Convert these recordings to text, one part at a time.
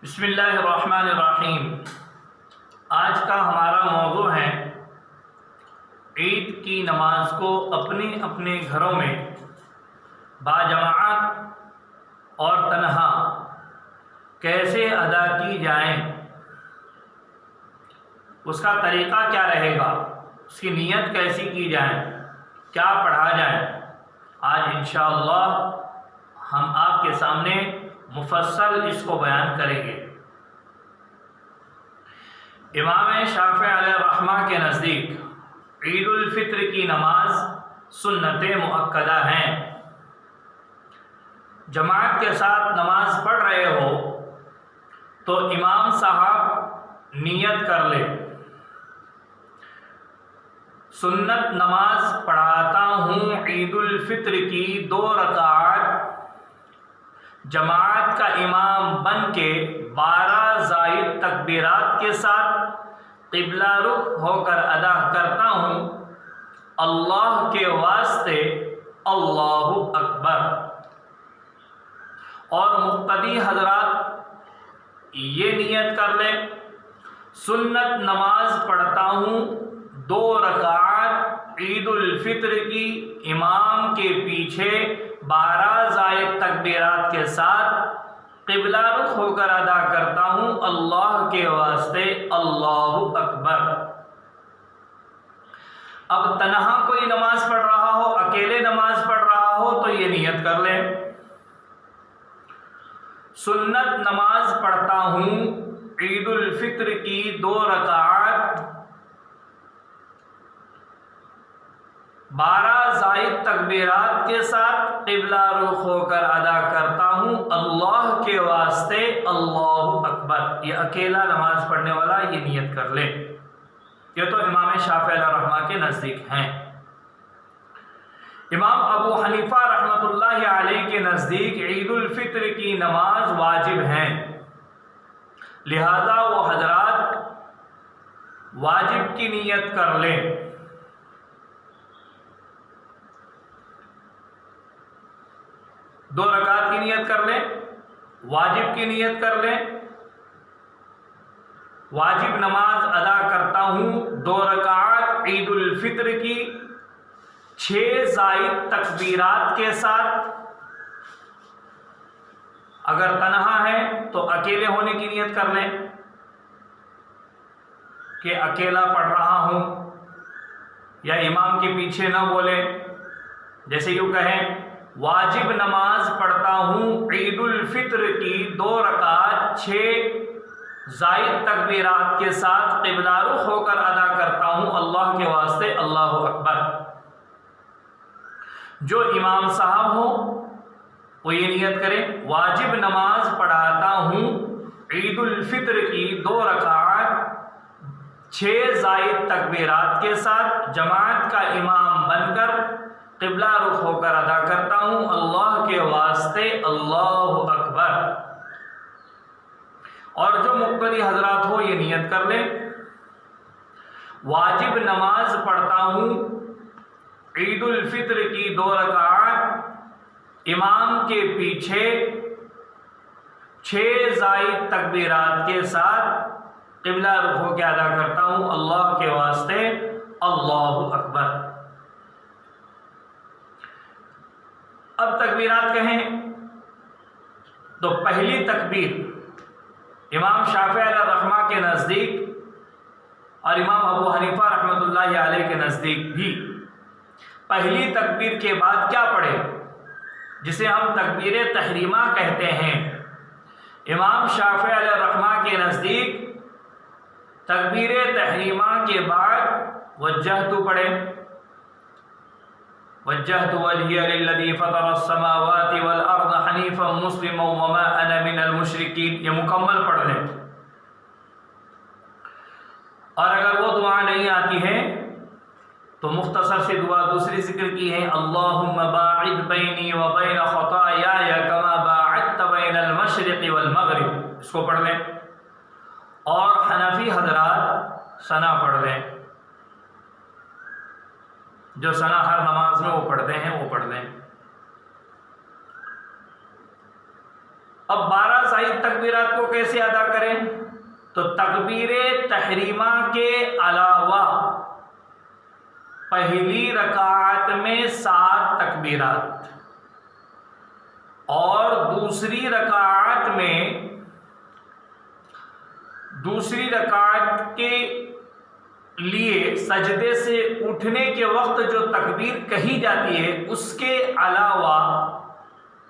بسم اللہ الرحمن الرحیم۔ آج کا ہمارا موضوع ہے عید کی نماز کو اپنے اپنے گھروں میں باجماعت اور تنہا کیسے ادا کی جائیں، اس کا طریقہ کیا رہے گا، اس کی نیت کیسی کی جائے، کیا پڑھا جائے۔ آج انشاءاللہ ہم آپ کے سامنے مفصل اس کو بیان کریں گے۔ امام شافعی علیہ الرحمہ کے نزدیک عید الفطر کی نماز سنت مؤکدہ ہیں۔ جماعت کے ساتھ نماز پڑھ رہے ہو تو امام صاحب نیت کر لے، سنت نماز پڑھاتا ہوں عید الفطر کی 2 رکعات جماعت کا امام بن کے 12 زائد تکبیرات کے ساتھ قبلہ رخ ہو کر ادا کرتا ہوں، اللہ کے واسطے اللہ اکبر۔ اور مقتدی حضرات یہ نیت کر لیں، سنت نماز پڑھتا ہوں 2 رکعات عید الفطر کی امام کے پیچھے 12 زائد تکبیرات کے ساتھ قبلہ رخ ہو کر ادا کرتا ہوں، اللہ کے واسطے اللہ اکبر۔ اب تنہا کوئی نماز پڑھ رہا ہو، اکیلے نماز پڑھ رہا ہو تو یہ نیت کر لیں، سنت نماز پڑھتا ہوں عید الفطر کی 2 رکعات 12 زائد تکبیرات کے ساتھ قبلہ رخ ہو کر ادا کرتا ہوں، اللہ کے واسطے اللہ اکبر۔ یہ اکیلا نماز پڑھنے والا یہ نیت کر لے۔ یہ تو امام شافعی علیہ الرحمہ کے نزدیک ہیں۔ امام ابو حنیفہ رحمۃ اللہ علیہ کے نزدیک عید الفطر کی نماز واجب ہیں، لہذا وہ حضرات واجب کی نیت کر لیں۔ دو رکعت کی نیت کر لیں، واجب کی نیت کر لیں، واجب نماز ادا کرتا ہوں 2 رکعات عید الفطر کی 6 زائد تکبیرات کے ساتھ۔ اگر تنہا ہے تو اکیلے ہونے کی نیت کر لیں کہ اکیلا پڑھ رہا ہوں، یا امام کے پیچھے نہ بولے، جیسے یوں کہیں واجب نماز پڑھتا ہوں عید الفطر کی 2 رکعات 6 زائد تکبیرات کے ساتھ قبلہ رخ ہو کر ادا کرتا ہوں، اللہ کے واسطے اللہ اکبر۔ جو امام صاحب ہو وہ یہ نیت کرے واجب نماز پڑھاتا ہوں عید الفطر کی 2 رکعات 6 زائد تکبیرات کے ساتھ جماعت کا امام بن کر قبلہ رخ ہو کر ادا کرتا ہوں، اللہ کے واسطے اللہ اکبر۔ اور جو مقتدی حضرات ہو یہ نیت کر لیں، واجب نماز پڑھتا ہوں عید الفطر کی 2 رکعات امام کے پیچھے 6 زائد تکبیرات کے ساتھ قبلہ رخ ہو کے ادا کرتا ہوں، اللہ کے واسطے اللہ اکبر۔ اب تکبیرات کہیں تو پہلی تکبیر امام شافعی علیہ الرحمہ کے نزدیک اور امام ابو حنیفہ رحمۃ اللہ علیہ کے نزدیک بھی پہلی تکبیر کے بعد کیا پڑھے، جسے ہم تکبیر تحریمہ کہتے ہیں، امام شافعی علیہ الرحمہ کے نزدیک تکبیر تحریمہ کے بعد وجہت پڑھے، وجہت وجہی للذی فطر السماوات والارض حنیفا مسلما وما انا من المشرکین، یہ مکمل پڑھ لیں۔ اور اگر وہ دعا نہیں آتی ہے تو مختصر سے دعا دوسری ذکر کی ہے، اللہم باعد بینی وبین خطایای کما باعدت بین المشرق والمغرب، اس کو پڑھ لیں۔ اور حنفی حضرات ثنا پڑھ لیں، جو ثنا ہر نماز میں وہ پڑھتے ہیں وہ پڑھ لیں۔ اب 12 زائد تکبیرات کو کیسے ادا کریں؟ تو تکبیر تحریمہ کے علاوہ پہلی رکعت میں 7 تکبیرات اور دوسری رکعت کے لیے سجدے سے اٹھنے کے وقت جو تکبیر کہی جاتی ہے اس کے علاوہ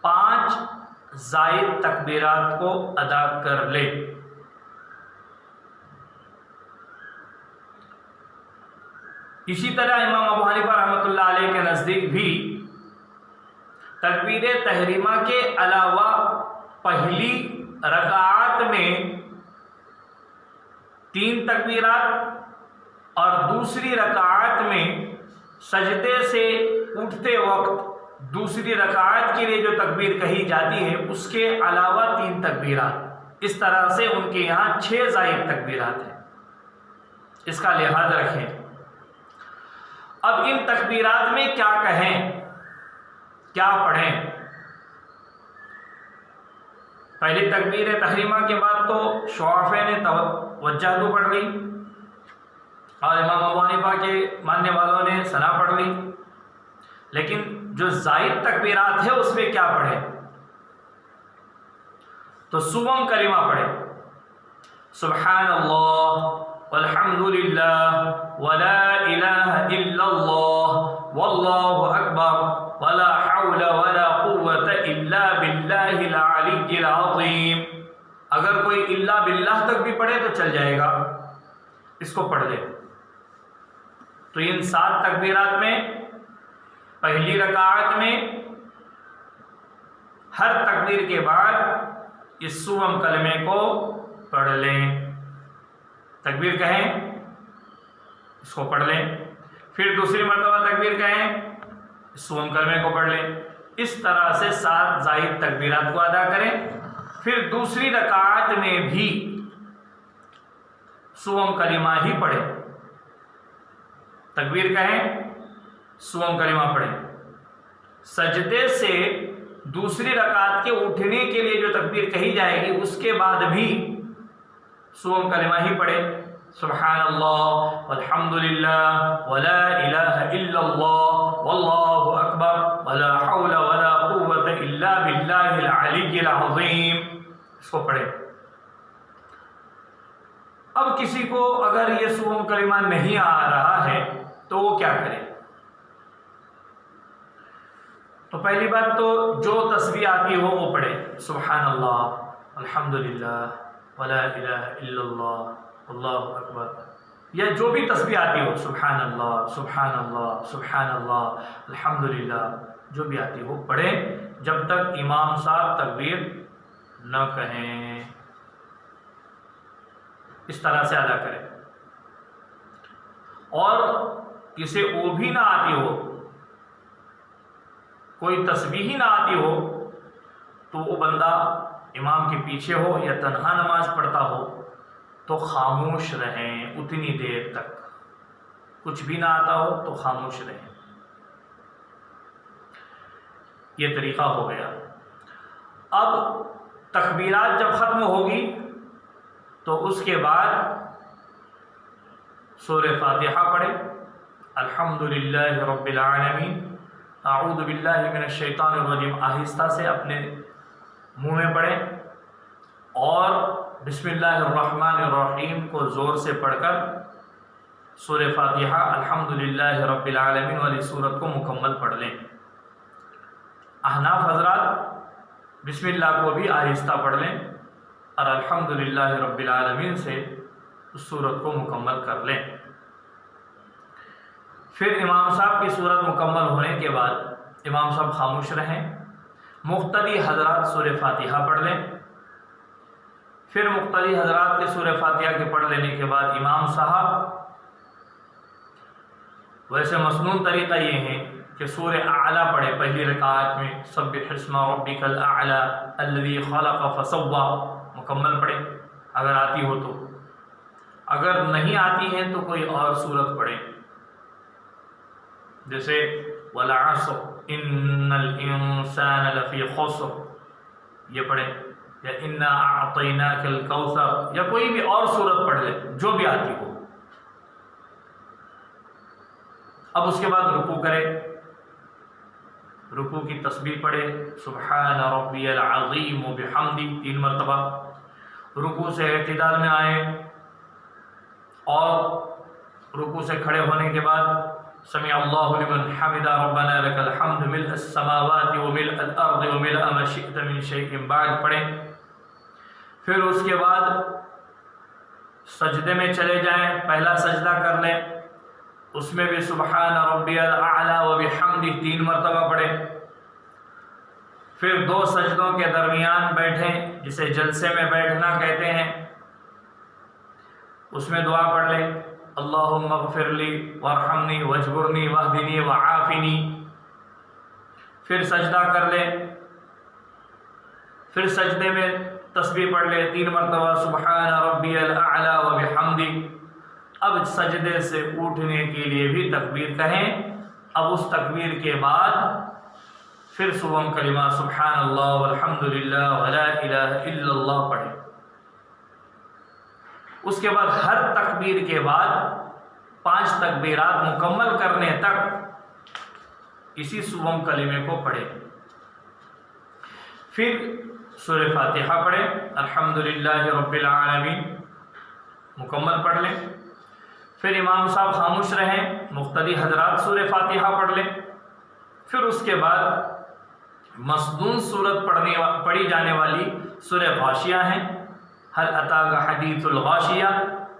5 زائد تکبیرات کو ادا کر لے۔ اسی طرح امام ابو حنیفہ رحمۃ اللہ علیہ کے نزدیک بھی تکبیر تحریمہ کے علاوہ پہلی رکعت میں 3 تکبیرات اور دوسری رکعت میں سجدے سے اٹھتے وقت دوسری رکعت کے لیے جو تکبیر کہی جاتی ہے اس کے علاوہ 3 تکبیرات، اس طرح سے ان کے یہاں 6 زائد تکبیرات ہیں۔ اس کا لحاظ رکھیں۔ اب ان تکبیرات میں کیا کہیں، کیا پڑھیں؟ پہلی تکبیر تحریمہ کے بعد تو شعافے نے وجہتو پڑھ لی اور امام ابو حنیفہ کے ماننے والوں نے ثنا پڑھ لی، لیکن جو زائد تکبیرات ہے اس میں کیا پڑھیں؟ تو سوم کلمہ پڑھیں، سبحان اللہ والحمد للہ ولا الہ الا اللہ واللہ اکبر ولا حول ولا قوة الا باللہ العلی العظیم۔ اگر کوئی الا باللہ تک بھی پڑھے تو چل جائے گا، اس کو پڑھ لے۔ تو ان 7 تکبیرات میں پہلی رکعت میں ہر تکبیر کے بعد اس سوم کلمے کو پڑھ لیں، تکبیر کہیں، اس کو پڑھ لیں، پھر دوسری مرتبہ تکبیر کہیں، اس سوم کلمے کو پڑھ لیں۔ اس طرح سے 7 زائد تکبیرات کو ادا کریں۔ پھر دوسری رکعت میں بھی سوم کلمہ ہی پڑھیں، تکبیر کہیں، سوم کلمہ پڑھیں، سجدے سے دوسری رکعت کے اٹھنے کے لیے جو تکبیر کہی جائے گی اس کے بعد بھی سوم کلمہ ہی پڑھیں، سبحان اللہ والحمد للہ ولا الہ الا اللہ واللہ اکبر ولا حول ولا قوة الا باللہ العلی العظیم، اس کو پڑھیں۔ اب کسی کو اگر یہ سوم کلمہ نہیں آ رہا ہے تو وہ کیا کرے؟ تو پہلی بات تو جو تسبیح آتی ہو وہ پڑھے، سبحان اللہ الحمدللہ ولا الہ الا اللہ اللہ اکبر، یا جو بھی تسبیح آتی ہو، سبحان اللہ سبحان اللہ سبحان اللہ الحمدللہ، جو بھی آتی ہو پڑھیں جب تک امام صاحب تکبیر نہ کہیں۔ اس طرح سے ادا کریں۔ اور کسی وہ بھی نہ آتی ہو، کوئی تسبیح ہی نہ آتی ہو، تو وہ بندہ امام کے پیچھے ہو یا تنہا نماز پڑھتا ہو تو خاموش رہیں اتنی دیر تک، کچھ بھی نہ آتا ہو تو خاموش رہیں۔ یہ طریقہ ہو گیا۔ اب تکبیرات جب ختم ہوگی تو اس کے بعد سورہ فاتحہ پڑھیں، الحمدللہ رب العالمین، اعوذ باللہ من الشیطان الرجیم آہستہ سے اپنے منہ میں پڑھیں، اور بسم اللہ الرحمن الرحیم کو زور سے پڑھ کر سورہ فاتحہ الحمدللہ رب العالمین والی سورت کو مکمل پڑھ لیں۔ احناف حضرات بسم اللہ کو بھی آہستہ پڑھ لیں اور الحمدللہ رب العالمین سے اس سورت کو مکمل کر لیں۔ پھر امام صاحب کی سورت مکمل ہونے کے بعد امام صاحب خاموش رہیں، مقتدی حضرات سورہ فاتحہ پڑھ لیں۔ پھر مقتدی حضرات کے سورہ فاتحہ کے پڑھ لینے کے بعد امام صاحب، ویسے مسنون طریقہ یہ ہے کہ سورہ اعلیٰ پڑھے پہلی رکعت میں، سبح اسم ربک الاعلی الذی خلق فسوی، مکمل پڑھے اگر آتی ہو تو۔ اگر نہیں آتی ہے تو کوئی اور سورت پڑھے، جیسے والعصر ان الانسان لفی خسر، یہ پڑھیں۔ یا انا اعطیناک الکوثر یا کوئی بھی اور سورت پڑھ لے جو بھی آتی ہو. اب اس کے بعد رکوع کرے، رکوع کی تسبیح پڑھے سبحان ربی العظیم و بحمدی 3 مرتبہ. رکوع سے اعتدال میں آئے اور رکوع سے کھڑے ہونے کے بعد سمع اللہ لمن حمدہ ربنا لک الحمد ملء السماوات وملء الارض وملء ما شئت من شیء بعد پڑھیں. پھر اس کے بعد سجدے میں چلے جائیں، پہلا سجدہ کر لیں، اس میں بھی سبحان ربی الاعلی وبحمدہ 3 مرتبہ پڑھیں. پھر 2 سجدوں کے درمیان بیٹھیں جسے جلسے میں بیٹھنا کہتے ہیں، اس میں دعا پڑھ لیں اللہم اغفر لی وارحمنی واجبرنی واہدنی وعافنی. پھر سجدہ کر لیں، پھر سجدے میں تسبیح پڑھ لیں 3 مرتبہ سبحان ربی الاعلی وبحمدہ. اب سجدے سے اٹھنے کے لیے بھی تکبیر کہیں. اب اس تکبیر کے بعد پھر صبح کلمہ سبحان اللہ والحمد للہ ولا الہ الا اللہ پڑھیں. اس کے بعد ہر تکبیر کے بعد 5 تکبیرات مکمل کرنے تک اسی صبح کلمے کو پڑھیں. پھر سورہ فاتحہ پڑھیں الحمدللہ رب العالمین مکمل پڑھ لیں. پھر امام صاحب خاموش رہیں، مقتدی حضرات سورہ فاتحہ پڑھ لیں. پھر اس کے بعد مصدون صورت پڑھی جانے والی سورہ غاشیہ ہیں. هل اتاک حدیث الغاشیہ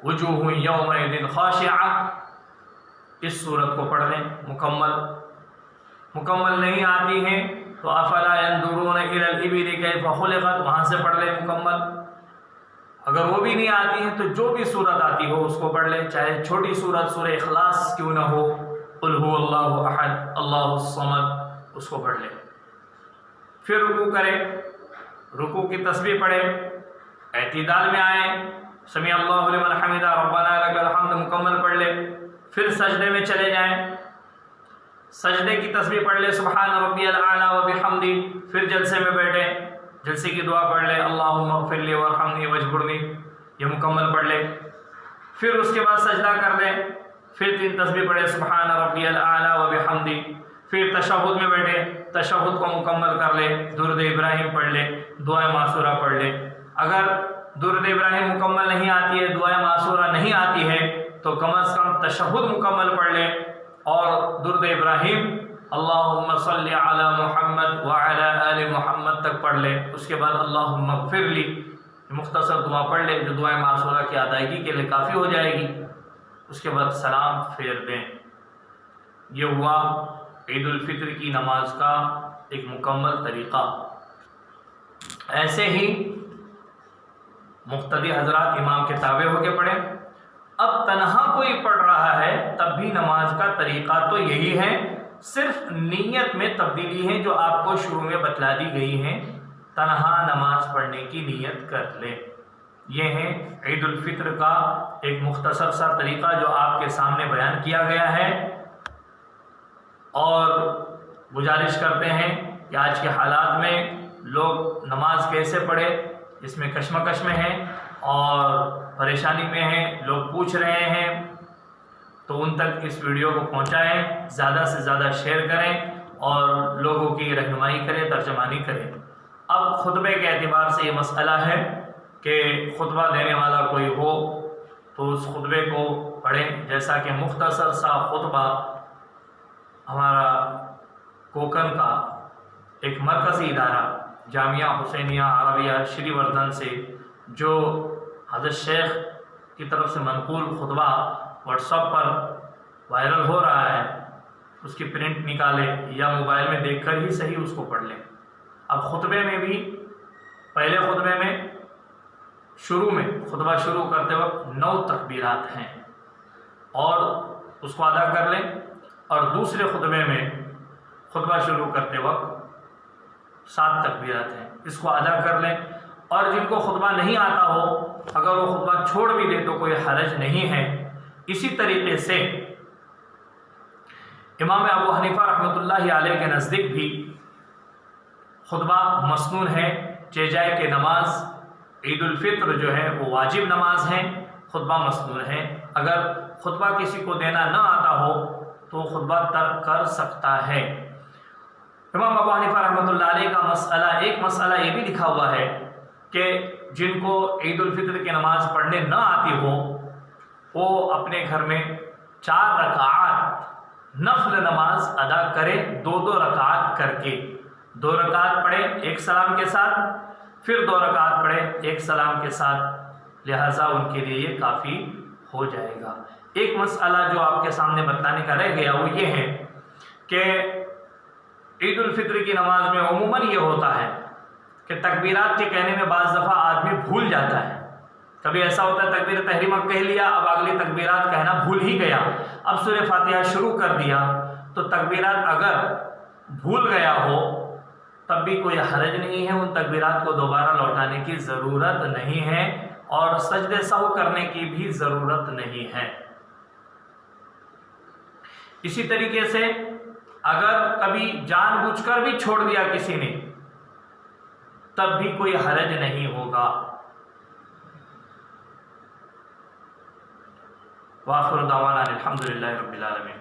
وجوہ یومئذ خاشعہ، اس صورت کو پڑھ لیں مکمل نہیں آتی ہیں تو افلا ينظرون الى الابل کیف خلقت، وہاں سے پڑھ لیں مکمل. اگر وہ بھی نہیں آتی ہیں تو جو بھی صورت آتی ہو اس کو پڑھ لیں، چاہے چھوٹی صورت سورہ اخلاص کیوں نہ ہو، قل هو اللہ احد اللہ الصمد، اس کو پڑھ لیں. پھر رکوع کریں، رکوع کی تسبیح پڑھیں، اعتدال میں آئیں سمع اللہ لمن حمدہ ربنا لک الحمد مکمل پڑھ لیں. پھر سجدے میں چلے جائیں، سجدے کی تسبیح پڑھ لیں سبحان ربی الاعلی وبحمدہ. پھر جلسے میں بیٹھیں، جلسے کی دعا پڑھ لیں اللہم اغفر لی وارحمنی واجبرنی، یہ مکمل پڑھ لیں. پھر اس کے بعد سجدہ کر لیں، پھر 3 تسبیح پڑھیں سبحان ربی الاعلی وبحمدہ. پھر تشہد میں بیٹھیں، تشہد کو مکمل کر لیں، درود ابراہیم پڑھ لیں، دعائے معصورہ پڑھ لیں. اگر درود ابراہیم مکمل نہیں آتی ہے، دعائے معصورہ نہیں آتی ہے تو کم از کم تشہد مکمل پڑھ لیں اور درود ابراہیم اللہم صلی علی محمد وعلی آل محمد تک پڑھ لیں. اس کے بعد اللہم اغفر لی مختصر دعا پڑھ لیں جو دعائے معصورہ کی ادائیگی کے لیے کافی ہو جائے گی. اس کے بعد سلام پھیر دیں. یہ ہوا عید الفطر کی نماز کا ایک مکمل طریقہ. ایسے ہی مقتدی حضرات امام کے تابع ہو کے پڑھیں. اب تنہا کوئی پڑھ رہا ہے تب بھی نماز کا طریقہ تو یہی ہے، صرف نیت میں تبدیلی ہے جو آپ کو شروع میں بتلا دی گئی ہیں. تنہا نماز پڑھنے کی نیت کر لیں. یہ ہے عید الفطر کا ایک مختصر سا طریقہ جو آپ کے سامنے بیان کیا گیا ہے. اور گزارش کرتے ہیں کہ آج کے حالات میں لوگ نماز کیسے پڑھے اس میں کشمکش میں ہیں اور پریشانی میں ہیں، لوگ پوچھ رہے ہیں، تو ان تک اس ویڈیو کو پہنچائیں، زیادہ سے زیادہ شیئر کریں اور لوگوں کی رہنمائی کریں، ترجمانی کریں. اب خطبے کے اعتبار سے یہ مسئلہ ہے کہ خطبہ دینے والا کوئی ہو تو اس خطبے کو پڑھیں. جیسا کہ مختصر سا خطبہ ہمارا کوکن کا ایک مرکزی ادارہ جامعہ حسینیہ عربیہ شری وردھن سے جو حضرت شیخ کی طرف سے منقول خطبہ واٹس ایپ پر وائرل ہو رہا ہے، اس کی پرنٹ نکالیں یا موبائل میں دیکھ کر ہی صحیح اس کو پڑھ لیں. اب خطبے میں بھی پہلے خطبے میں شروع میں خطبہ شروع کرتے وقت 9 تکبیرات ہیں اور اس کو ادا کر لیں، اور دوسرے خطبے میں خطبہ شروع کرتے وقت 7 تکبیرات ہیں، اس کو ادا کر لیں. اور جن کو خطبہ نہیں آتا ہو اگر وہ خطبہ چھوڑ بھی دے تو کوئی حرج نہیں ہے. اسی طریقے سے امام ابو حنیفہ رحمۃ اللہ علیہ کے نزدیک بھی خطبہ مسنون ہے چیجائے کہ نماز عید الفطر جو ہے وہ واجب نماز ہے، خطبہ مسنون ہے۔ اگر خطبہ کسی کو دینا نہ آتا ہو تو خطبہ ترک کر سکتا ہے۔ امام ابو حنیفہ رحمۃ اللہ علیہ کا ایک مسئلہ یہ بھی لکھا ہوا ہے کہ جن کو عید الفطر کی نماز پڑھنے نہ آتی ہو وہ اپنے گھر میں 4 رکعات نفل نماز ادا کرے، 2 رکعات کر کے، 2 رکعات پڑھے ایک سلام کے ساتھ، پھر 2 رکعات پڑھے ایک سلام کے ساتھ، لہٰذا ان کے لیے یہ کافی ہو جائے گا۔ ایک مسئلہ جو آپ کے سامنے بتلانے کا رہ گیا وہ یہ ہے کہ عید الفطر کی نماز میں عموماً یہ ہوتا ہے کہ تکبیرات کے کہنے میں بعض دفعہ آدمی بھول جاتا ہے۔ کبھی ایسا ہوتا ہے تکبیر تحریمہ کہہ لیا، اب اگلی تکبیرات کہنا بھول ہی گیا، اب سورہ فاتحہ شروع کر دیا، تو تکبیرات اگر بھول گیا ہو تب بھی کوئی حرج نہیں ہے، ان تکبیرات کو دوبارہ لوٹانے کی ضرورت نہیں ہے اور سجدے سہو کرنے کی بھی ضرورت نہیں ہے۔ اسی طریقے سے اگر کبھی جان بوجھ کر بھی چھوڑ دیا کسی نے تب بھی کوئی حرج نہیں ہوگا۔ وآخر دعوانا الحمدللہ رب العالمین۔